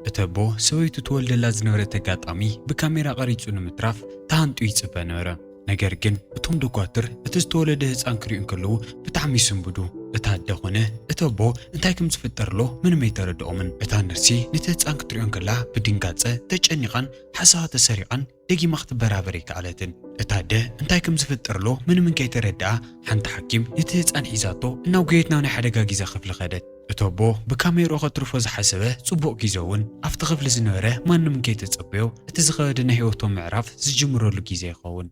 اتبو سويتو تولد لازنورة تقاطامي بكاميرا قريتو نمتراف تهانتو يصبا نورا ነገር ግን እቶም ደኳትር እቲ ዝተወለደ ህፃን ክሪኡን ከለዉ ብጣዕሚ ይስንብዱ እታ ኣደ ኾነ እቲ ኣቦ እንታይ ከም ዝፍጠርሎ ምንም ኣይተረድኦምን እታ ነርሲ ነቲ ህፃን ክትሪኦን ከላ ብድንጋፀ ተጨኒቓን ሓሳባ ተሰሪቓን ደጊማ ክትበራበር ይከኣለትን እታ ኣደ እንታይ ከም ዝፍጠርሎ ምንም ከይተረድኣ ሓንቲ ሓኪም ነቲ ህፃን ሒዛቶ እናው ጎየትናው ናይ ሓደጋ ግዜ ክፍሊ ኸደት እቲ ኣቦ ብካሜርኡ ከትርፎ ዝሓሰበ ጽቡቕ ግዜ እውን ኣብቲ ክፍሊ ዝነበረ ማንም ከይተፀበዮ እቲ ዝኸበደ ናይ ህይወቶም ምዕራፍ ዝጅምረሉ ግዜ ይኸውን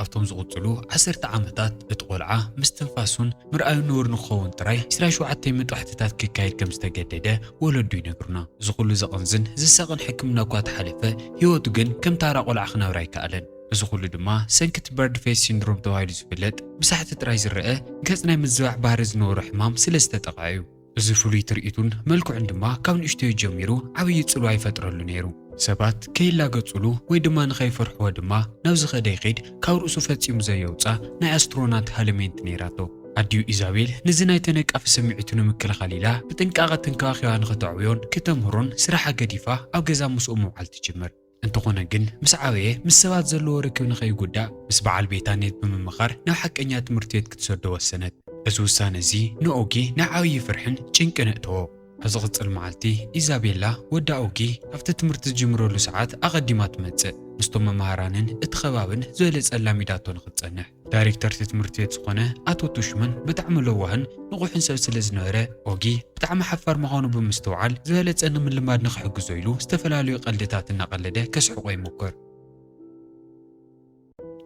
ኣብቶም ዝቕፅሉ 10 ዓመታት እቲ ቆልዓ ምስ ትንፋሱን ምርኣዩ ንቡር ንክኸውን ጥራይ 27 መጥዋሕትታት ክካየድ ከም ዝተገደደ ወለዱ ይነግሩና እዚ ኩሉ ዘቕንዝን ዝሳቕን ሕክምና እኳ ተሓለፈ ህይወቱ ግን ከም ታራ ቆልዓ ክነብራ ኣይከኣለን እዚ ኩሉ ድማ ሰንክት በርድ ፌስ ሲንድሮም ተባሂሉ ዝፍለጥ ብሳሕቲ ጥራይ ዝረአ ገጽ ናይ ምዝባዕ ባህሪ ዝነበሮ ሕማም ስለ ዝተጠቕዐ እዩ እዚ ፍሉይ ትርኢቱን መልክዑን ድማ ካብ ንእሽተዩ ጀሚሩ ዓብዪ ጽልዋ ይፈጥረሉ ነይሩ ሰባት ከይላገጽሉ ወይ ድማ ንኸይፈርሕዎ ድማ ናብ ዝኸደ ይኸይድ ካብ ርእሱ ፈጺሙ ዘየውፃ ናይ ኣስትሮናት ሃለሜንት ነይራቶ ኣዲኡ ኢዛቤል ነዚ ናይ ተነቃፊ ስምዒቱ ንምክልኻል ኢላ ብጥንቃቐ ተንከባኺባ ንኽተዕብዮን ከተምህሮን ስራሓ ገዲፋ ኣብ ገዛ ምስኡ ምውዓል ትጅምር እንተኾነ ግን ምስ ዓበየ ምስ ሰባት ዘለዎ ርክብ ንኸይጉዳእ ምስ በዓል ቤታ ኔት ብምምኻር ናብ ሓቀኛ ትምህርቲ ቤት ክትሰዶ ወሰነት እዚ ውሳነ እዚ ንኦጊ ናይ ዓብዪ ፍርሕን ጭንቅን እተዎ ኣብ ዝቕፅል መዓልቲ ኢዛቤላ ወዳ ኦጊ ኣብቲ ትምህርቲ ዝጅምረሉ ሰዓት ኣቐዲማ ትመጽእ ምስቶም መምሃራንን እቲ ኸባብን ዝበለጸ ላሚዳቶ ንኽትጸንሕ ዳይሬክተር እቲ ትምህርቲ ቤት ዝኾነ ኣቶ ቱሽመን ብጣዕሚ ለዋህን ንቑሕን ሰብ ስለ ዝነበረ ኦጊ ብጣዕሚ ሓፋር ምዃኑ ብምስትውዓል ዝበለጸ ንምልማድ ንኽሕግዞ ኢሉ ዝተፈላለዩ ቀልድታት እናቐለደ ከስሕቆ ይሞክር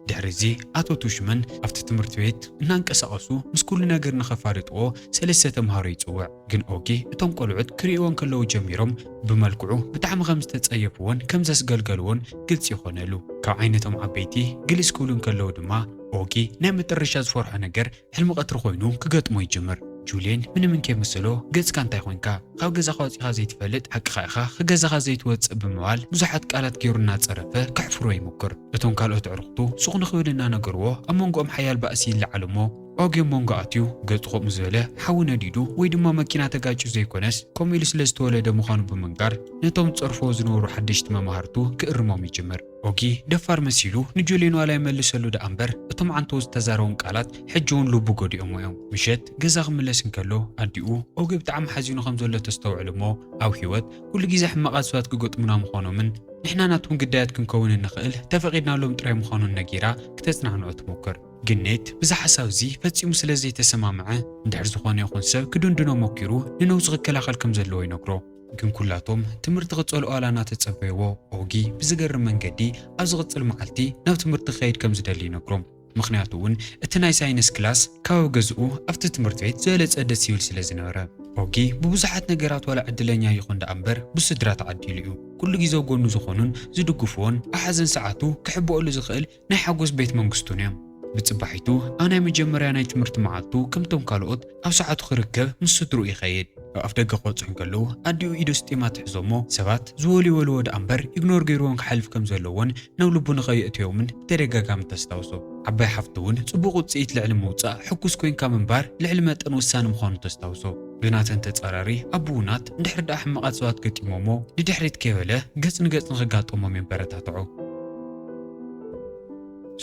ድሕሪዚ ኣቶ ቱሽመን ኣብቲ ትምህርቲ ቤት እናንቀሳቐሱ ምስ ኩሉ ነገር ንኸፋርጥዎ ሰለስተ ተምሃሮ ይጽውዕ ግን ኦጊ እቶም ቆልዑት ክሪእዎን ከለዉ ጀሚሮም ብመልክዑ ብጣዕሚ ከም ዝተጸየፍዎን ከም ዘስገልገልዎን ግልጽ ይኾነሉ ካብ ዓይነቶም ዓበይቲ ግልጽ ክብሉን ከለዉ ድማ ኦጊ ናይ መጨረሻ ዝፈርሖ ነገር ሕልሚ ቀትሪ ኮይኑ ክገጥሞ ይጅምር ጁልየን ምንም ከይመስሎ ገጽካ እንታይ ኮንካ ካብ ገዛኻ ወፂኻ ዘይትፈልጥ ሓቂኻ ኢኻ ከገዛኻ ዘይትወፅእ ብምባል ብዙሓት ቃላት ገይሩ እናፀረፈ ከሕፍሮ ይሞክር እቶም ካልኦት ኣዕሩኽቱ ሱቕ ንኽብል እናነገርዎ ኣብ መንጎኦም ሓያል ባእሲ ይለዓል እሞ ኦጊ መንጎ ኣትዩ ገጹ ከምኡ ዝበለ ሓዊ ነዲዱ ወይ ድማ መኪና ተጋጭ ዘይኮነስ ከምኡ ኢሉ ስለ ዝተወለደ ምዃኑ ብምንጋር ነቶም ዝፀርፎ ዝነበሩ ሓደሽቲ መምሃርቱ ክእርሞም ይጅምር ኦጊ ደፋር መሲሉ ንጁልየን ዋላ ይመልሰሉ ዳ እምበር እቶም ዓንተው ዝተዛረቡን ቃላት ሕጂ እውን ልቡ ጎዲኦም እዮም ምሸት ገዛ ክምለስ እንከሎ ኣዲኡ ኦጊ ብጣዕሚ ሓዚኑ ከም ዘሎ ተስተውዕል እሞ ኣብ ህይወት ኩሉ ግዜ ሕማቓት ሰባት ክገጥሙና ምዃኖምን ንሕና ናቱን ግዳያት ክንከውን ንኽእል ተፈቒድናሎም ጥራይ ምዃኑን ነጊራ ክተጽናንዖ ትሞክር ግኔት ብዛ ሓሳብ እዚ ፈጺሙ ስለ ዘይተሰማምዐ እንድሕር ዝኾነ ይኹን ሰብ ክድንድኖ ሞኪሩ ንነውፂ ክከላኸል ከም ዘለዎ ይነግሮ ግን ኩላቶም ትምህርቲ ክጸልኦ ዋላ እናተጸበይዎ ኦጊ ብዝገርም መንገዲ ኣብ ዝቕፅል መዓልቲ ናብ ትምህርቲ ክኸይድ ከም ዝደሊ ይነግሮም ምክንያቱ እውን እቲ ናይ ሳይንስ ክላስ ካብ ገዝኡ ኣብቲ ትምህርቲ ቤት ዝበለጸ ደስ ይብል ስለ ዝነበረ ኦጊ ብብዙሓት ነገራት ዋላ ዕድለኛ ይኹን ዳ እምበር ብስድራ ተዓዲሉ እዩ ኩሉ ግዜ ጎኑ ዝኾኑን ዝድግፍዎን ኣብ ሓዘን ሰዓቱ ክሕብኦሉ ዝኽእል ናይ ሓጎስ ቤት መንግስቱን እዮም ብጽባሒቱ ኣብ ናይ መጀመርያ ናይ ትምህርቲ መዓልቱ ከምቶም ካልኦት ኣብ ሰዓቱ ክርከብ ምስ ስድሩ ይኸይድ ኣብ ደገ ክወጽሑ ከለዉ ኣዲኡ ኢዱ ስጢማ ትሕዞሞ ሰባት ዝወልይወልዎ ዳ እምበር ኢግኖር ገይርዎን ክሓልፍ ከም ዘለዎን ናብ ልቡ ንኸይእትዮምን ብተደጋጋሚ ተስታውሶ ዓባይ ሓፍቲ እውን ጽቡቕ ውፅኢት ልዕሊ ምውፃእ ሕጉስ ኮይንካ ምንባር ልዕሊ መጠን ውሳነ ምዃኑ ተስታውሶ ብናተን ተጻራሪ ኣቡናት እንድሕር ዳ ሕማቓት ሰባት ገጢሞሞ ንድሕሪት ከይበለ ገጽ ንገጽ ንኽጋጠሞም የበረታትዑ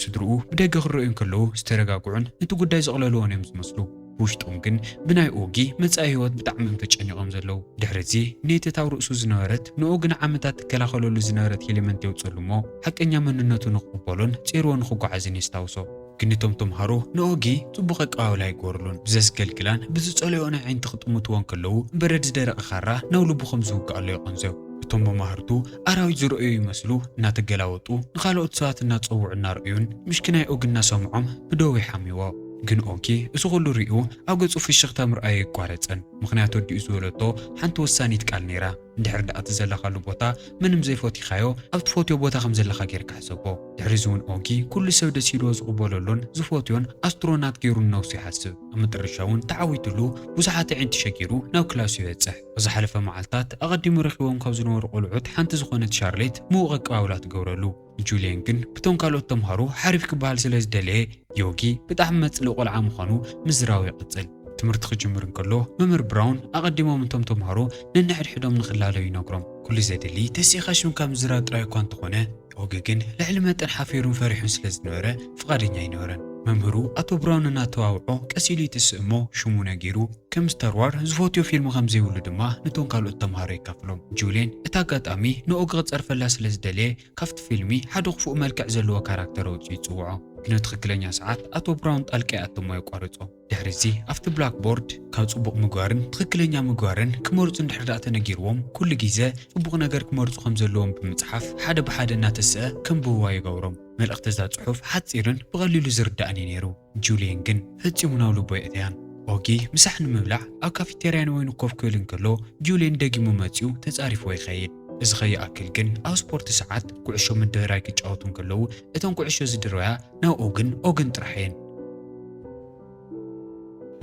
ስድርኡ ብደገ ክረአዩን ከለዉ ዝተረጋግዑን ነቲ ጉዳይ ዘቕለልዎን እዮም ዝመስሉ ውሽጦም ግን ብናይ ኦጊ መጻኢ ህይወት ብጣዕሚ እዮም ተጨኒቖም ዘለዉ ድሕሪዚ ነቲ ኣብ ርእሱ ዝነበረት ንኦጊ ንዓመታት ትከላኸለሉ ዝነበረት ኤሌመንት የውፅሉ እሞ ሓቀኛ መንነቱ ንኽቕበሎን ጼርዎ ንኽጓዓዝን የስታውሶ ግን እቶም ተምሃሮ ንኦጊ ጽቡቕ ኣቀባብላ ይገበሩሉን ብዘስገልግላን ብዝጸለዮ ናይ ዓይንቲ ክጥምትዎን ከለዉ በረድ ዝደረቐ ኻራ ናብ ልቡ ከም ዝውግኣሎ ይቐንዘው እቶም መማህርቱ ኣራዊት ዝረአዩ ይመስሉ እናተገላወጡ ንኻልኦት ሰባት እናፀውዑ እናርአዩን ምሽኪ ናይ ኦጊ እናሰምዖም ብደው ይሓሚዎ ግን ኦጊ እዚ ኩሉ ሪኡ ኣብ ገጹ ፍሽኽታ ምርኣዩ ይቋረፀን ምክንያቱ ኣዲኡ ዝበለቶ ሓንቲ ወሳኒት ቃል ነይራ እንድሕር ደኣ ትዘለኻሉ ቦታ ምንም ዘይፈቲኻዮ ኣብቲ ፎትዮ ቦታ ከም ዘለኻ ጌርካ ሕሰቦ ድሕሪ እዚ እውን ኦጊ ኩሉ ሰብ ደስ ኢልዎ ዝቕበለሉን ዝፎትዮን ኣስትሮናት ገይሩ ነውሱ ይሓስብ ኣብ መጨረሻ እውን ተዓዊትሉ ብዙሓት ዕንት ሸጊሩ ናብ ክላሱ ይበፅሕ ኣብ ዝሓለፈ መዓልትታት ኣቐዲሙ ረኺቦም ካብ ዝነበሩ ቆልዑት ሓንቲ ዝኾነት ሻርሌት ምዉቕ ኣቀባብላ ትገብረሉ ጁልየን ግን ብቶም ካልኦት ተምሃሮ ሓሪፍ ክበሃል ስለ ዝደለየ ዮጊ ብጣዕሚ መፅልእ ቆልዓ ምዃኑ ምዝራዊ ይቕፅል ትምህርቲ ክጅምር እንከሎ መምህር ብራውን ኣቐዲሞም እቶም ተምሃሮ ነንሕድሕዶም ንኽላለዩ ይነግሮም ኩሉ ዘድሊ ተሲኻ ሽምካ ምዝራብ ጥራይ እኳ እንተኾነ ኦጊ ግን ልዕሊ መጠን ሓፊሩን ፈሪሑን ስለ ዝነበረ ፍቓደኛ ኣይነበረን መምህሩ ኣቶ ብራውን እናተዋውዖ ቀሲሉ ይትስእሞ ሽሙ ነጊሩ ከም ስታር ዋር ዝፎትዮ ፊልም ከም ዘይብሉ ድማ ነቶም ካልኦት ተምሃሮ ይካፍሎም ጁልየን እቲ ኣጋጣሚ ንኦጊ ክፀርፈላ ስለ ዝደለየ ካብቲ ፊልሚ ሓደ ክፉእ መልክዕ ዘለዎ ካራክተር ኣውፅኡ ይፅውዖ ግን ትክክለኛ ሰዓት ኣቶ ብራውን ጣልቃ ኣቶሞ ይቋርጾ ድሕሪ እዚ ኣብቲ ብላክቦርድ ካብ ጽቡቕ ምግባርን ትክክለኛ ምግባርን ክመርጹ እንድሕር ዳኣ ተነጊርዎም ኩሉ ግዜ ጽቡቕ ነገር ክመርጹ ከም ዘለዎም ብምጽሓፍ ሓደ ብሓደ እናተስአ ከንብብዋ ይገብሮም መልእኽቲ እዛ ጽሑፍ ሓፂርን ብቐሊሉ ዝርዳእን እዩ ነይሩ ጁልየን ግን ፈጺሙ ናብ ልቦ የእትያን ኦጊ ምሳሕ ንምብላዕ ኣብ ካፌቴርያ ወይኑ ኮፍ ክብል እንከሎ ጁልየን ደጊሙ መጺኡ ተጻሪፉ ይኸይድ እዚ ኸይኣክል ግን ኣብ ስፖርት ሰዓት ኩዕሾ ምድህራይ ክጫወቱ እንከለዉ እቶም ኩዕሾ ዝድረያ ናብኡ ግን ኦግን ጥራሕየን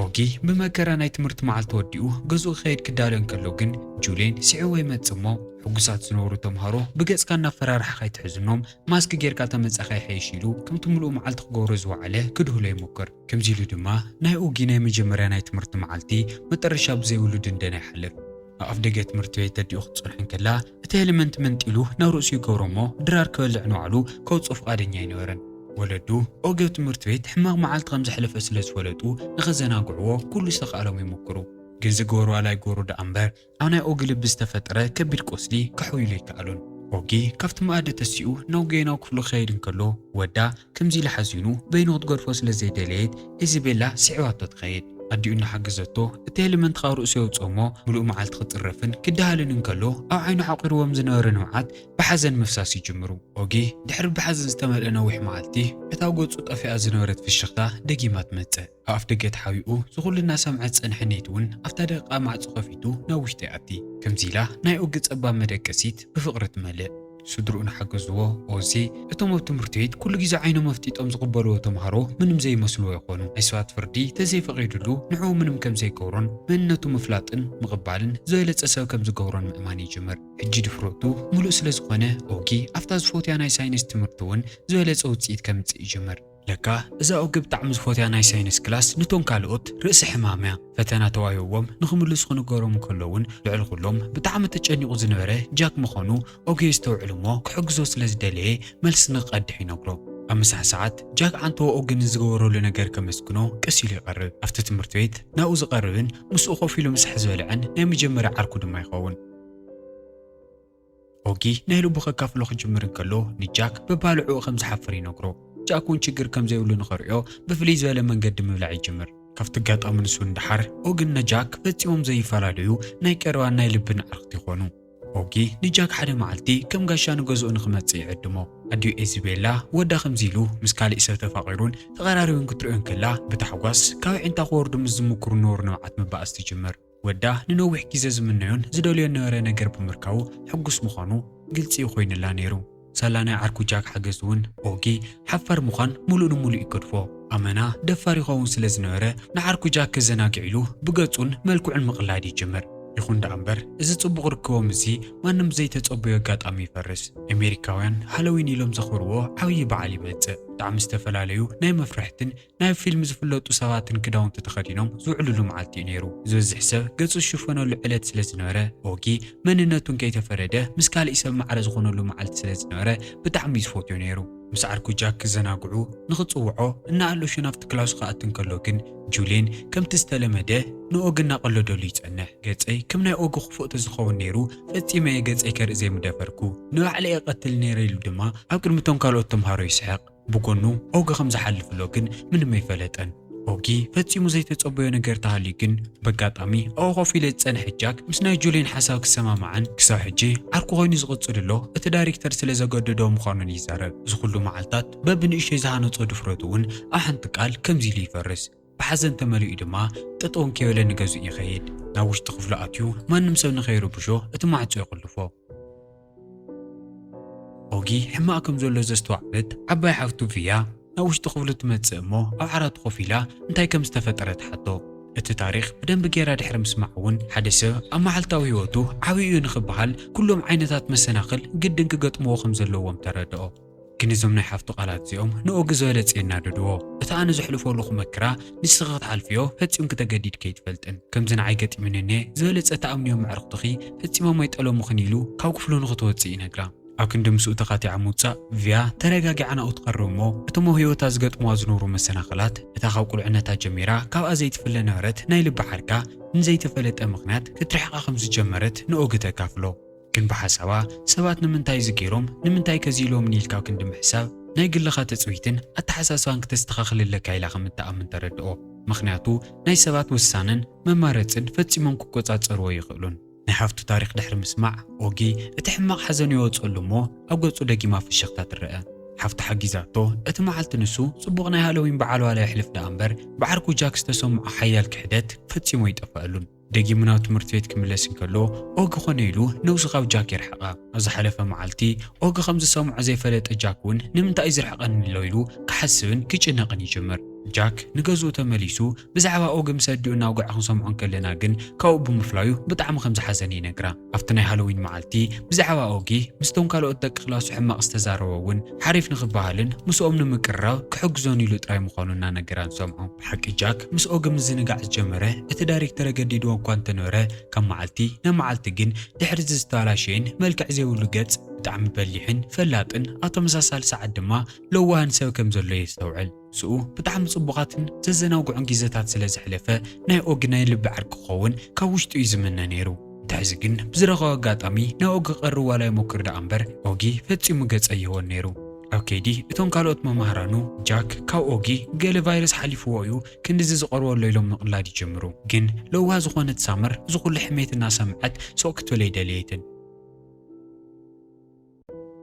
ኦጊ ብመከራ ናይ ትምህርቲ መዓልቲ ወዲኡ ገዝኡ ክኸይድ ክዳሎ እንከሎ ግን ጁልየን ስዒቡ ይመጽሞ ሕጉሳት ዝነበሩ ተምሃሮ ብገጽካ እናፈራርሕኻ ይትሕዝኖም ማስክ ጌርካ ተመጻኻ ይሐይሽ ኢሉ ከምቲ ምሉእ መዓልቲ ክገብሮ ዝወዓለ ክድህሎ ይሞክር ከምዚ ኢሉ ድማ ናይ ኦጊ ናይ መጀመርያ ናይ ትምህርቲ መዓልቲ መጠረሻ ብዘይብሉ ድንደና ይሓልፍ ኣብ ደገ ትምህርቲ ቤት ተዲኡ ክጽንሕ እንከላ እቲ ኤሌመንት መንጢሉ ናብ ርእሱ ይገብሮ እሞ ድራር ክበልዕ ንባዕሉ ከውፅኦ ፍቓደኛ ኣይነበረን ወለዱ ኦጊ ኣብ ትምህርቲ ቤት ሕማቕ መዓልቲ ከም ዘሕለፈ ስለ ዝፈለጡ ንኸዘናግዕዎ ኩሉ ዝተኽኣሎም ይሞክሩ ግን ዝገበሩ ኣላይገበሩ ደኣ እምበር ኣብ ናይ ኦጊ ልቢ ዝተፈጠረ ከቢድ ቆስሊ ክሕውይሉ ይከኣሉን ኦጊ ካብቲ መኣዲ ተሲኡ ናብ ጌናው ክፍሉ ክኸይድ እንከሎ ወዳ ከምዚ ኢሉ ሓዚኑ በይኑ ክትገድፎ ስለ ዘይደለየት ኢዛቤላ ስዒባቶ ትኸይድ ኣዲኡ እናሓገዘቶ እቲ ኤሌመንት ካብ ርእሱ የውፅኦ እሞ ምሉእ መዓልቲ ክፅረፍን ክዳሃልን እንከሎ ኣብ ዓይኑ ሓቂርዎም ዝነበረ ንምዓት ብሓዘን ምፍሳስ ይጅምሩ ኦጊ ድሕሪ ብሓዘን ዝተመልአ ነዊሕ መዓልቲ እታ ገፁ ጠፊኣ ዝነበረት ፍሽኽታ ደጊማ ትመጽእ ኣብ ኣፍ ደገ ተሓቢኡ ዝኹሉ እናሰምዐት ፀንሐ ኔት እውን ኣብታ ደቂቓ ማዕፆ ከፊቱ ናብ ውሽጢ ይኣቲ ከምዚ ኢላ ናይ ኦጊ ፀባብ መደቀሲት ብፍቕሪ ትመልእ ስድርኡ ንሓገዝዎ ኦዚ እቶም ኣብ ትምህርቲ ቤት ኩሉ ግዜ ዓይኖም መፍጢጦም ዝቕበልዎ ተምሃሮ ምንም ዘይመስልዎ ይኾኑ ናይ ሰባት ፍርዲ ተዘይፈቒዱሉ ንዕኡ ምንም ከም ዘይገብሮን መንነቱ ምፍላጥን ምቕባልን ዝበለፀ ሰብ ከም ዝገብሮን ምእማን ይጅምር ሕጂ ድፍረቱ ሙሉእ ስለ ዝኾነ ኦጊ ኣብታ ዝፎትያ ናይ ሳይንስ ትምህርቲ እውን ዝበለፀ ውፅኢት ከምፅእ ይጅምር ለካ እዛ ኦጊ ብጣዕሚ ዝፎትያ ናይ ሳይንስ ክላስ ንቶም ካልኦት ርእሲ ሕማም እያ ፈተና ተዋሂቦም ንኽምልሱ ክነገሮም ከለውን ልዕሊ ኩሎም ብጣዕሚ ተጨኒቑ ዝነበረ ጃክ ምዃኑ ኦጊ ዝተውዕሉ እሞ ክሕግዞ ስለ ዝደለየ መልሲ ንክቐድሕ ይነግሮ ኣብ ምሳሕ ሰዓት ጃክ ዓንቶ ኦጊ ንዝገበረሉ ነገር ከመስግኖ ቀስ ኢሉ ይቐርብ ኣብቲ ትምህርቲ ቤት ናብኡ ዝቐርብን ምስኡ ኮፍ ኢሉ ምሳሕ ዝበልዐን ናይ መጀመርያ ዓርኩ ድማ ይኸውን ኦጊ ናይ ልቡ ከካፍሎ ክጅምር እንከሎ ንጃክ በባልዕኡ ከም ዝሓፍር ይነግሮ ጃክ እውን ችግር ከም ዘይብሉ ንኽሪኦ ብፍልይ ዝበለ መንገዲ ምብላዕ ይጅምር ካብቲ ኣጋጣሚ ንሱ እንዳሓር ኦጊን ንጃክ ፈፂሞም ዘይፈላለዩ ናይ ቀረባን ናይ ልብን ዓርክቲ ይኾኑ ኦጊ ንጃክ ሓደ መዓልቲ ከም ጋሻ ንገዝኡ ንኽመጽእ ይዕድሞ ኣዲኡ ኢዛቤላ ወዳ ከምዚ ኢሉ ምስ ካሊእ ሰብ ተፋቒሩን ተቐራሪቡን ክትሪኦ እንከላ ብታሕጓስ ካብ ዕንታ ክወርዱ ምስ ዝምክሩ ነበሩ ንብዓት ምባኣስ ትጅምር ወዳ ንነዊሕ ግዜ ዝምነዮን ዝደልዮ ነበረ ነገር ብምርካቡ ሕጉስ ምዃኑ ግልፂ ኮይኑላ ነይሩ ሰላናይ ዓርኩ ጃክ ሓገዝ እውን ኦጊ ሓፋር ምዃን ሙሉእ ንሙሉእ ይገድፎ ኣመና ደፋር ይኸውን ስለ ዝነበረ ንዓርኩ ጃክ ክዘናግዕ ኢሉ ብገጹን መልክዑን ምቕላድ ይጅምር ይኹን ደኣ እምበር እዚ ጽቡቕ ርክቦም እዚ ማንም ዘይተጸበዮ ኣጋጣሚ ይፈርስ ኣሜሪካውያን ሃሎዊን ኢሎም ዘኽብርዎ ዓብዪ በዓል ይመጽእ ብጣዕሚ ዝተፈላለዩ ናይ መፍርሕትን ናይ ፊልም ዝፍለጡ ሰባትን ክዳውንቲ ተኸዲኖም ዝውዕልሉ መዓልቲ እዩ ነይሩ ዝበዝሕ ሰብ ገጹ ዝሽፈነሉ ዕለት ስለ ዝነበረ ኦጊ መንነቱን ከይተፈረደ ምስ ካሊእ ሰብ ማዕረ ዝኾነሉ መዓልቲ ስለ ዝነበረ ብጣዕሚ ዝፈትዮ ነይሩ ምስ ዓርኩ ጃክ ክዘናግዑ ንኽጽውዖ እናኣሎሽን ኣብቲ ክላሱ ክኣቱ እንከሎ ግን ጁልየን ከምቲ ዝተለመደ ንኦጊ እናቐለደሉ ይጸንሕ ገጸይ ከም ናይ ኦጊ ክፉእ ተዝኸውን ነይሩ ፈጺመ እየ ገጸይ ከርኢ ዘይምደፈርኩ ንባዕለይ እቐትል ነይረ ኢሉ ድማ ኣብ ቅድሚቶም ካልኦት ተምሃሮ ይስሕቕ ብጎኑ ኦጊ ከም ዝሓልፍሎ ግን ምንም ኣይፈለጠን ኦጊ ፈጺሙ ዘይተጸበዮ ነገር ተሃልዩ ግን በጋጣሚ ኣብኡ ኮፍ ኢሉ ዝጸንሐ ጃክ ምስ ናይ ጁልየን ሓሳብ ክሰማማዓን ክሳብ ሕጂ ዓርኩ ኮይኑ ዝቕጽልሎ እቲ ዳይሬክተር ስለ ዘገደዶ ምዃኑን ይዛረብ እዚ ኩሉ መዓልትታት በብንእሽተይ ዝሃነፆ ድፍረቱ እውን ኣብ ሓንቲ ቃል ከምዚ ኢሉ ይፈርስ بحزن تملئ دما تطون كيولا نغزو يخيد ناوش تخفل اتيو ما نمسو نخيرو بشو اتماعصو يقلفو اوغي حماكم زولو زستوعبت عباي حفتو فيها ناوش تخفل تمص امو او عرات خفيلا انتي كم استفطرت حتو እቲ ታሪክ ብደንብ ጌራ ድሕሪ ምስማዕውን ሓደ ሰብ ኣብ መዓልታዊ ህይወቱ ዓብዩ ንኽበሃል ኩሎም ዓይነታት መሰናኽል ግድን ክገጥምዎ ከም ዘለዎም ተረድኦ ግን እዞም ናይ ሓፍቱ ቃላት እዚኦም ንኦጊ ዝበለፅየና ድድዎ እቲ ኣነ ዘሕልፈሉ ክመክራ ንስኻ ክትሓልፍዮ ፈፂም ክተገዲድ ከይትፈልጥን ከምዚ ንዓይ ገጢምንኔ ዝበለፀ ተኣምንዮ ምዕርኽትኺ ፈፂሞም ኣይጠለሙኽን ኢሉ ካብ ክፍሉ ንኽትወፅእ ይነግራ ኣብ ክንዲ ምስኡ ተኻቲዓ ምውፃእ ቪያ ተረጋጊዓ ናብኡ ትቐርብ እሞ እቶም ህይወታ ዝገጥምዋ ዝነብሩ መሰናኽላት እታ ካብ ቁልዕነታ ጀሚራ ካብኣ ዘይትፍለ ነበረት ናይ ልቢ ሓርካ ንዘይተፈለጠ ምኽንያት ክትርሕቓ ከም ዝጀመረት ንኦጊ ተካፍሎ ግን ብሓሳባ ሰባት ንምንታይ ዝገይሮም ንምንታይ ከዚኢሎም ኢልካ ክንዲ ምሕሳብ ናይ ግልኻ ተፅዊትን ኣተሓሳስባን ክተስተኻኽልለካ ኢላ ከም እትኣምን ተረድኦ ምኽንያቱ ናይ ሰባት ውሳነን መማረፅን ፈፂሞም ክቆፃፀርዎ ይኽእሉን نحفتو تاريخ دحر مسمع اوغي اتحماق حزن يوصل مو او قصو دقيما في الشخطة الرئة حفت حقيزاتو اتمعلت نسو صبغنا هالوين بعالو على يحلف دامبر بعركو جاكس تسمع حيال كحدت فتسيمو يتفعلون دقي مناو تمرتفيت كملسن كلو اوغي خونيلو نوسخاو جاك يرحقا ازا حلفة معالتي اوغي خمز سمع زي فلت اجاكون نمتا ايزرحقن اللويلو كحسبن كيچنقن يجمر جاك نغزو تمليسو بزعوا اوغ مسدو ناوغع خنسمعون كلنا جن كاو بمفلايو بطعم خمس حزن ينقرا افتناي هالوين معالتي بزعوا اوغي مستون كالو اتك خلاص حما استزارون حريف نخبالن مسوم نمقراو كحجزون يلو طراي مخوننا نغران سمعو بحق جاك مس اوغ مزنغع جمره ات دايركتور جديدو انكون تنوره كم معالتي نمعالتي جن دحرز استالاشين ملكع زيولو قص بطعم بليحن فلاطن اتمساسال ساعه دما لوان سو كم زلو يستوعل سو بطعم صبغاتن ززناوغعن غيزاتات سلاز حلفه ناي اوغناي لب عرق خون كاوشتو يزمنا نيرو تعزقن بزرغو غاطامي نا اوغ قرو ولا يمكر دامبر اوغي فصيمو غص يهون نيرو اوكيدي اتون كالوت ممهرانو جاك كاو اوغي غل فيروس حليفويو كندز زقرو ليلوم نقلاد يجمرو جن لو وا زخونت سامر زقول حميتنا سمعت سوكت ولي دليتن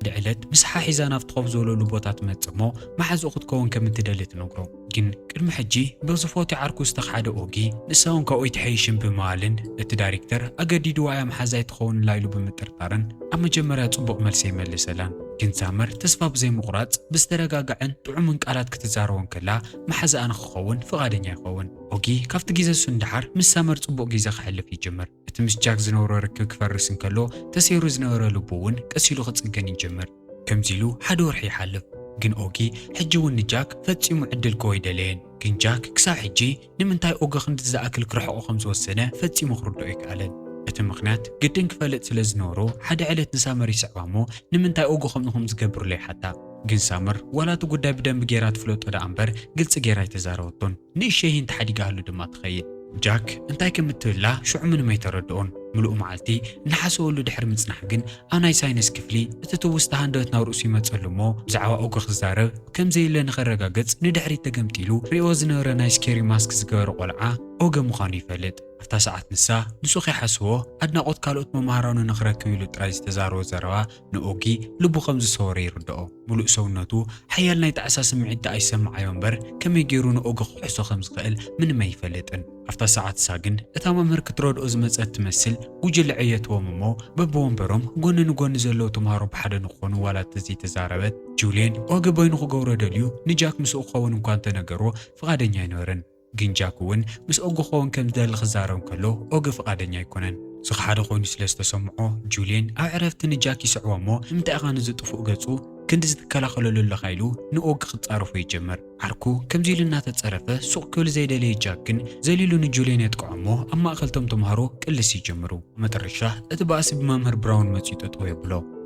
دعلت مسحة حيزانا فتخوف زولو لبوتات متسمو ما حزوقت كون كم تدلت نقرو جن كلمة حجي بصفوتي عركو استخادة اوغي نساون كاوي تحيشن بمالن الدايركتور اقدي دوايا محازاي تخون لايلو بمترطرن اما جمرات صبق ملسي ملسلان جن سامر تسفاب زي مقراط بسترقاقعن طعمن قالات كتزارون كلا محازا انا خخون فغادنيا يخون اوغي كافت جيزة سندحر مس سامر صبق جيزة خحلف يجمر اتمس جاك زنورو ركب كفرسن كلو تسيرو زنورو لبوون كسيلو ختصقن يجمر كمزيلو حد ورحي يحلف جن اوغي حجو النجاك فتسيمو عدل كوي دلين جن جاك كسا حجي نمنتاي اوغا خند زاكل كرحو خمس وسنه فتسيمو خردو يكالن اتم مخنات قدن كفلت سلازنورو حد علت نسامر يسعوامو نمنتاي اوغا خمنهم زقبر لي حتى جن سامر ولا تقدا بدن بجيرات فلوت ودا امبر قلت جيراي تزاروتون نيشهين تحديقالو دما تخيل جاك انتاي كمتلا شو عمن ما يتردون ملؤ معلتي نحسولو دحر مصنح جن انا ساينس كفلي اتتوستا هندوت نورؤسي مصلمو زعوا اوغ خزارب كم زي له نخرغاغص ندحري تگمتيلو ريوز نور ناي سكيري ماسك زغور قلعه اوغ مخان يفلط افتا ساعات نسا نسوخي حسو ادناقوت كالوت ممهرانو نخركيلو ترايز تزارو زروا نوغي لبو خمز سوري يردو ملؤ سونتو حيال ناي تاساس معده اي سمع ينبر كم يغيرو نوغ خحسو خمز قال من ما يفلطن افتا ساعات ساغن اتا ممهر كترود ازمصت تمثل وجل عيتهم مو ببونبرم غون نغون زلو تمهارو بحد نخونو ولا تزي تزاربت جولين اوغ بينو غورو دليو نجاك مسو خون انكان تنغرو فقادنيا ينورن جنجاكون مس اوغ خون كم دل خزارون كلو اوغ فقادنيا يكونن سخاده خون سلسته جولين اعرفت نجاك يسعومو امتى اغان زطفو غصو كندز تكلاخلو لخايلو نوغ خطارفو يجمر عركو كمزيلنا تتصرفه سوق كل زي دلي جاكن زليلو نجولين يتقعمو اما اخلتم تمهرو قلس يجمرو مترشاه اتباس بممهر براون مصيتو يبلو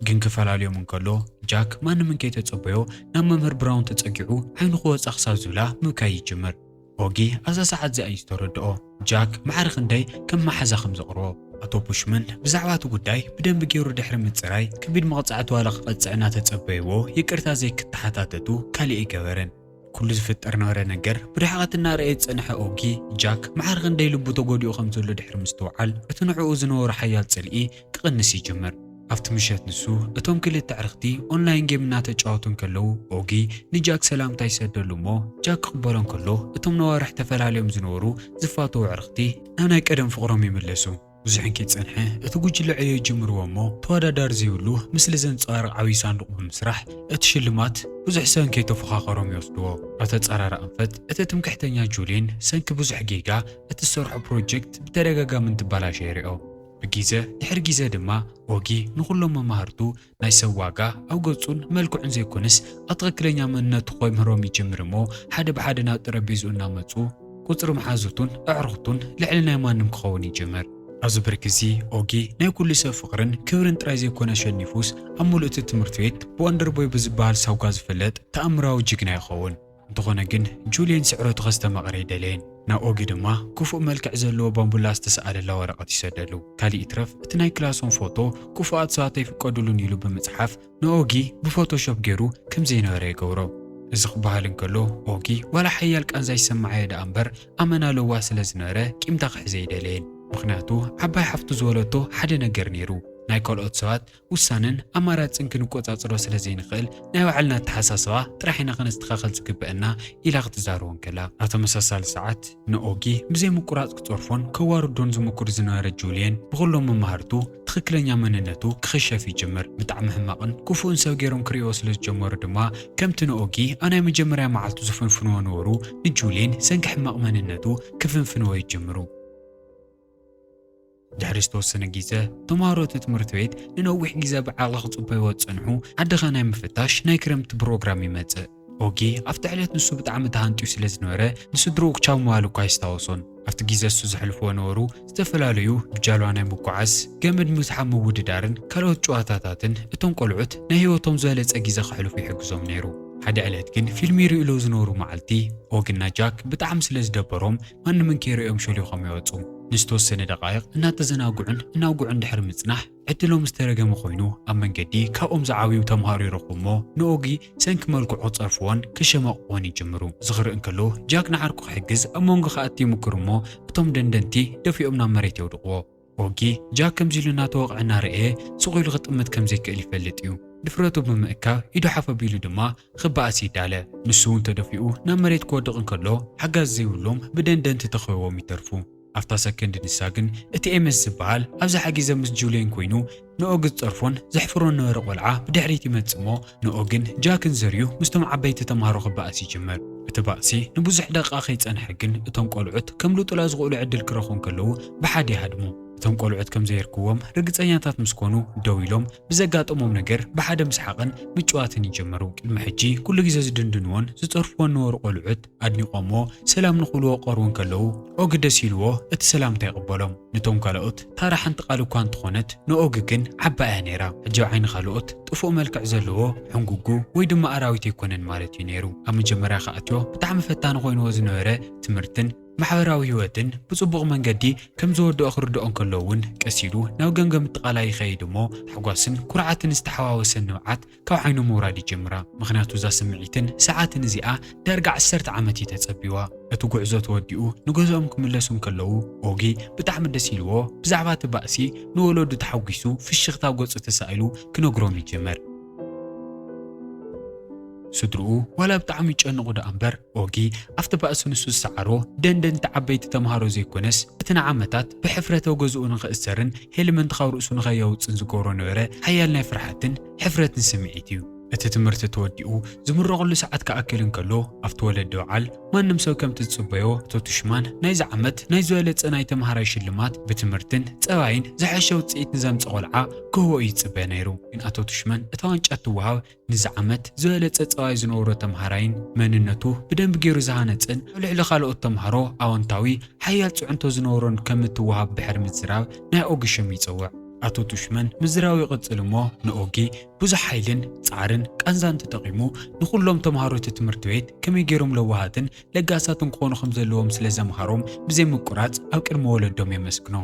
جن كفالاليو من كلو جاك ما نمن كي تتصبيو نام ممهر براون تتصقعو عين خو صخصا زولا مكاي يجمر اوغي ازا ساعات زي يستردو جاك معرخندي كم ما حزا خمز قرو اتو بوشمن بزعواتو قداي بدن بغيرو دحر مصراي كبيد مقصعت ولا قصعنا تتصبيو يقرتا زي كتحاتاتو كالي يغبرن كل زفتر نهر نجر برحقتنا رأيت صنح اوغي جاك معرخندي لبو تغوديو خمزلو دحر مستوعل اتنعو زنور حيال صلئي كقنس يجمر ኣብቲ ምሸት ንሱ እቶም ክልተ ኣዕርኽቲ ኦንላይን ጌም እናተጫወቱን ከለዉ ኦጊ ንጃክ ሰላምታ ይሰደሉ እሞ ጃክ ክቕበሎም ከሎ እቶም ነዋርሕ ተፈላለዮም ዝነበሩ ዝፋተዉ ኣዕርኽቲ ናብ ናይ ቀደም ፍቕሮም ይምለሱ። ብዙሕን ከይጸንሐ እቲ ጉጅለ ዕዮ ይጅምርዎ እሞ ተወዳዳሪ ዘይብሉ ምስሊ ዘንጸባርቕ ዓብዪ ሳንዱቕ ብምስራሕ እቲ ሽልማት ብዙሕ ሰብ ከይተፎኻኸሮም ይወስድዎ። ኣብ ተጻራሪ ኣንፈት እቲ ትምክሕተኛ ጁልየን ሰንኪ ብዙሕ ጌጋ እቲ ዝሰርሖ ፕሮጀክት ብተደጋጋሚ እንትበላሸ ይርኦ። ብጊዜ ድሕሪ ግዜ ድማ ኦጊ ንኹሎም መማህርቱ ናይ ሰብ ዋጋ ኣብ ገጹን መልክዑን ዘይኮነስ ኣብ ትኽክለኛ መንነቱ ኮይምህሮም ይጅምር እሞ ሓደ ብሓደ ናብ ጠረጴዝኡ እናመፁ ቁፅሪ መሓዙቱን ኣዕርኽቱን ልዕሊ ናይ ማንም ክኸውን ይጅምር። ኣብዚ ብርኪ እዚ ኦጊ ናይ ኩሉ ሰብ ፍቕርን ክብርን ጥራይ ዘይኮነ ሸኒፉስ ኣብ ሙሉእ እቲ ትምህርቲ ቤት ብወንደርቦይ ብዝበሃል ሳውጋ ዝፍለጥ ተኣምራዊ ጅግና ይኸውን። እንተኾነ ግን ጁልየን ስዕረቱ ከስተመቕረ ይደለየን። ናብ ኦጊ ድማ ክፉእ መልክዕ ዘለዎ ባምቡላ ዝተሰኣለላ ወረቐት ይሰደሉ። ካሊእ ትረፍ እቲ ናይ ክላሶም ፎቶ ክፉኣት ሰባት ኣይፍቀዱሉን ኢሉ ብምጽሓፍ ንኦጊ ብፎቶሾፕ ገይሩ ከም ዘይነበረ ይገብሮ። እዚ ክበሃል እንከሎ ኦጊ ዋላ ሓያል ቃንዛ ይሰማዓየ ደኣ እምበር ኣመና ለዋ ስለ ዝነበረ ቂምታ ክሕዘ ይደለየን። ምክንያቱ ዓባይ ሓፍቱ ዝወለቶ ሓደ ነገር ነይሩ። ናይ ካልኦት ሰባት ውሳነን ኣማራፅን ክንቆፃፅሮ ስለ ዘይንኽእል ናይ ባዕልና ኣተሓሳስባ ጥራሕ ኢና ክነስተኻኸል ዝግብአና ኢላ ክትዛረቦን ከላ ኣብ ተመሳሳሊ ሰዓት ንኦጊ ብዘይ ምቁራፅ ክፀርፎን ከዋርዶን ዝምኩር ዝነበረ ጁልየን ብኩሎም መማህርቱ ትክክለኛ መንነቱ ክኽሸፍ ይጅምር። ብጣዕሚ ሕማቕን ክፉእን ሰብ ገይሮም ክሪኦ ስለ ዝጀመሩ ድማ ከምቲ ንኦጊ ኣብ ናይ መጀመርያ መዓልቱ ዝፍንፍንዎ ነበሩ ንጁልየን ሰንኪ ሕማቕ መንነቱ ክፍንፍንዎ ይጅምሩ። ድሕሪ ዝተወሰነ ግዜ ተምሃሮ እቲ ትምህርቲ ቤት ንነዊሕ ግዜ ብዓቕሊ ክጽበይዎ ዝጸንሑ ዓድኻ ናይ ምፍታሽ ናይ ክረምቲ ፕሮግራም ይመጽእ። ኦጊ ኣብቲ ዕለት ንሱ ብጣዕሚ ተሃንጥዩ ስለ ዝነበረ ንስድርኡ ክቻው ምባሉ እኳ ኣይስታወሶን። ኣብቲ ግዜ እሱ ዘሕልፍዎ ነበሩ ዝተፈላለዩ ብጃልባ ናይ ምጓዓዝ ገመድ ምዝሓብ ምውድዳርን ካልኦት ጨዋታታትን እቶም ቆልዑት ናይ ህይወቶም ዝበለጸ ግዜ ክሕልፉ ይሕግዞም ነይሩ። ሓደ ዕለት ግን ፊልም ይርእዩ ዝነበሩ መዓልቲ ኦጊና ጃክ ብጣዕሚ ስለ ዝደበሮም ማንም ከይሪኦም ሸሊኾም ይወፁ። ንዝተወሰነ ደቃይቕ እናተዘናጉዑን እናውጉዑን ድሕሪ ምጽናሕ ዕድሎም ዝተረገመ ኮይኑ ኣብ መንገዲ ካብኦም ዝዓብዩ ተምሃሮ ይረኽቡ እሞ ንኦጊ ሰንኪ መልክዑ ክጸርፍዎን ክሸመቕዎን ይጅምሩ። ዝኽርኢ እንከሎ ጃክ ንዓርኩ ክሕግዝ ኣብ መንጎ ከኣቲ ይምክር እሞ እቶም ደንደንቲ ደፊኦም ናብ መሬት የውድቕዎ። ኦጊ ጃክ ከምዚ ኢሉ እናተወቕዐ እናርአየ ስቕ ኢሉ ክጥምት ከም ዘይክእል ይፈልጥ እዩ። ድፍረቱ ብምእካብ ኢዱ ሓፍ ኣቢሉ ድማ ክበኣስ ይዳለ። ንሱ እውን ተደፊኡ ናብ መሬት ክወድቕ እንከሎ ሓጋዝ ዘይብሎም ብደንደንቲ ተኸቢቦም ይተርፉ። ኣብታ ሰከንድ ንሳ ግን እቲ ኤምስ ዝበሃል ኣብዛ ሓጊዘ ምስ ጁልየን ኮይኑ ንኦጊ ዝፀርፎን ዘሕፍሮን ነበረ ቆልዓ ብድሕሪት ይመጽእ እሞ ንኦግን ጃክን ዘርዩ ምስቶም ዓበይቲ ተምሃሮ ክበኣስ ይጅመር። እቲ ባእሲ ንብዙሕ ደቂቓ ከይጸንሐ ግን እቶም ቆልዑት ከም ልጡላ ዝኽእሉ ዕድል ክረኽቡ ከለዉ ብሓደ ይሃድሙ። እቶም ቆልዑት ከም ዘይርክዎም ርግፀኛታት ምስ ኮኑ ደው ኢሎም ብዘጋጠሞም ነገር ብሓደ ምስሓቕን ምጭዋትን ይጀመሩ። ቅድሚ ሕጂ ኩሉ ግዜ ዝድንድንዎን ዝፀርፍዎን ነበሩ ቆልዑት ኣድኒቖሞ ሰላም ንኽብልዎ ቀርቡን ከለዉ ኦጊ ደስ ኢልዎ እቲ ሰላምታ ይቕበሎም። ነቶም ካልኦት ታራ ሓንቲ ቃል እኳ እንትኾነት ንኦጊ ግን ዓባያ ነይራ። ሕጂ ዓይኒ ካልኦት ጥፉእ መልክዕ ዘለዎ ሕንጉጉ ወይ ድማ ኣራዊት ኣይኮነን ማለት እዩ ነይሩ። ኣብ መጀመርያ ከኣትዮ ብጣዕሚ ፈታኒ ኮይንዎ ዝነበረ ትምህርትን ማሕበራዊ ህይወትን ብጽቡቕ መንገዲ ከም ዝወድኦ ክርድኦን ከለውን ቀሲሉ ናብ ገምገም ጥቓላይ ይኸይድ እሞ ሓጓስን ኩርዓትን ዝተሓዋወሰ ንብዓት ካብ ዓይኑ ምውራድ ይጀምራ። ምክንያቱ እዛ ስምዒትን ሰዓትን እዚኣ ዳርጋ 10 ዓመት እዩ ተጸቢዋ። እቲ ጉዕዞ ተወዲኡ ንገዝኦም ክምለሱን ከለዉ ኦጊ ብጣዕሚ ደስ ኢልዎ ብዛዕባ እቲ ባእሲ ንወለዱ ተሓጒሱ ፍሽኽታ ገጹ ተሳኢሉ ክነግሮም ይጀመር። ስድርኡ ዋላ ብጣዕሚ ይጨንቑ ደኣ እምበር ኦጊ ኣብቲ ባእሲ ንሱ ዝሰዓሮ ደንደንቲ ዓበይቲ ተምሃሮ ዘይኮነስ እቲ ንዓመታት ብሕፍረተ ገዝኡ ንኽእሰርን ሄልመንት ካብ ርእሱ ንኸየውፅን ዝገብሮ ነበረ ሓያል ናይ ፍርሓትን ሕፍረትን ስምዒት እዩ። እቲ ትምህርቲ ተወዲኡ ዝምረቐሉ ሰዓት ክኣክል እንከሎ ኣብቲ ወለዲ በዓል ማንም ሰብ ከምቲ ዝጽበዮ እቶ ቱሽማን ናይዚ ዓመት ናይ ዝበለጸ ናይ ተምሃራይ ሽልማት ብትምህርትን ጸባይን ዝሓሸ ውፅኢት ንዘምጽእ ቆልዓ ክህቦ ይጽበ ነይሩ። ግን ኣቶ ቱሽማን እታ ዋንጫ ትወሃብ ንዚ ዓመት ዝበለጸ ጸባይ ዝነበሮ ተምሃራይን መንነቱ ብደንቢ ገይሩ ዝሃነፅን ኣብ ልዕሊ ካልኦት ተምሃሮ ኣወንታዊ ሓያል ጽዕንቶ ዝነበሮን ከም እትወሃብ ብሕሪ ምዝራብ ናይ ኦጊ ሽም ይጽውዕ። ኣቶ ቱሽመን ምዝራዊ ይቕጽል እሞ ንኦጊ ብዙሕ ሓይልን ጻዕርን ቃንዛን ተጠቒሙ ንኹሎም ተምሃሮ እቲ ትምህርቲ ቤት ከመይ ገይሮም ለዋሃትን ለጋሳትን ክኾኑ ከም ዘለዎም ስለ ዘምሃሮም ብዘይ ምቁራጽ ኣብ ቅድሚ ወለዶም የመስግኖ።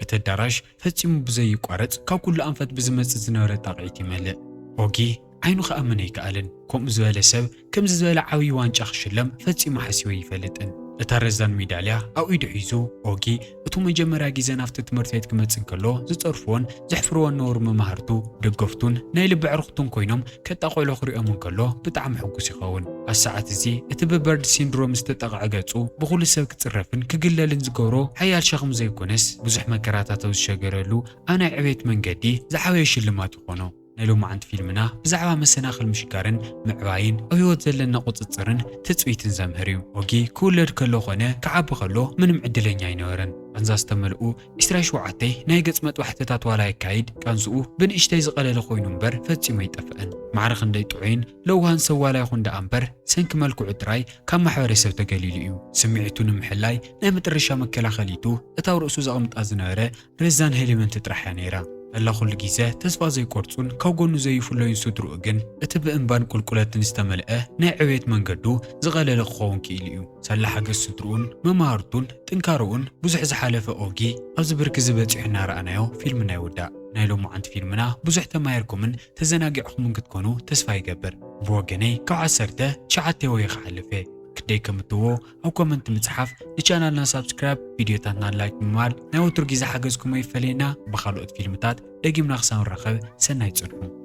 እቲ ኣዳራሽ ፈጺሙ ብዘይቋረጽ ካብ ኩሉ ኣንፈት ብዝመጽእ ዝነበረ ጣቕዒት ይመልእ። ኦጊ ዓይኑ ከኣምን ኣይከኣልን። ከምኡ ዝበለ ሰብ ከምዚ ዝበለ ዓብዪ ዋንጫ ክሽለም ፈጺሙ ሓሲቡ ኣይፈልጥን። እታ ረዛን ሜዳልያ ኣብ ኢዱ ሒዙ ኦጊ እቱ መጀመርያ ግዜ ናብቲ ትምህርቲ ቤት ክመጽእ እንከሎ ዝጸርፍዎን ዘሕፍርዎን ነበሩ መማህርቱ ደገፍቱን ናይ ልቢ ዕርኽቱን ኮይኖም ከጣቆሎ ክሪኦም እንከሎ ብጣዕሚ ሕጉስ ይኸውን። ኣብ ሰዓት እዚ እቲ ብበርድ ሲንድሮም ዝተጠቕዐ ገጹ ብኹሉ ሰብ ክጽረፍን ክግለልን ዝገብሮ ሓያል ሸኽሚ ዘይኮነስ ብዙሕ መከራታት ኣብ ዝሸገረሉ ኣብ ናይ ዕቤት መንገዲ ዝዓበየ ሽልማት ይኾኖ። ናይ ሎማዓንቲ ፊልምና ብዛዕባ መሰናኽል ምሽጋርን ምዕባይን ኣብ ህይወት ዘለና ቁፅፅርን ትፅቢትን ዘምህር እዩ። ኦጊ ክውለድ ከሎ ኾነ ክዓቢ ከሎ ምንም ዕድለኛ ኣይነበረን። ቃንዛ ዝተመልኡ 27 ናይ ገጽ መጥባሕትታት ዋላ ይካይድ ቃንዝኡ ብንእሽተይ ዝቐለለ ኮይኑ እምበር ፈጺሙ ኣይጠፍአን። ማዕረ ክንደይ ጥዑይን ለውሃን ሰብ ዋላ ይኹን ደኣ እምበር ሰንኪ መልክዑ ጥራይ ካብ ማሕበረሰብ ተገሊሉ እዩ። ስምዒቱ ንምሕላይ ናይ መጨረሻ መከላኸሊቱ እታ ኣብ ርእሱ ዘቕምጣ ዝነበረ ረዛን ሄሊመንት ጥራሕ እያ ነይራ። ألا كل جيزة تسفى زي كورتون كوجونو زي فلوين سودرو أجن اتبقى بان كل كلات نستملقه نعويت من جدو زغال لخون كيليو سلا حاجة سودرون ممارتون تنكارون بزح زحالة أوجي أزبرك زبط إحنا رأنايو فيلمنا يودا نايلو معند فيلمنا بزح تمايركم من تزناقعكم من كتكونو تسفى يجبر بوجني كعسرته شعتي ويخالفه كدي كمتوو أو كومنت متحف لشانلنا سبسكرايب فيديو تاعنا لايك ممال ناو تركيز حاجزكم يفلينا بخلوت فيلمتات دقيمنا خسان رخب سنة يتصنحو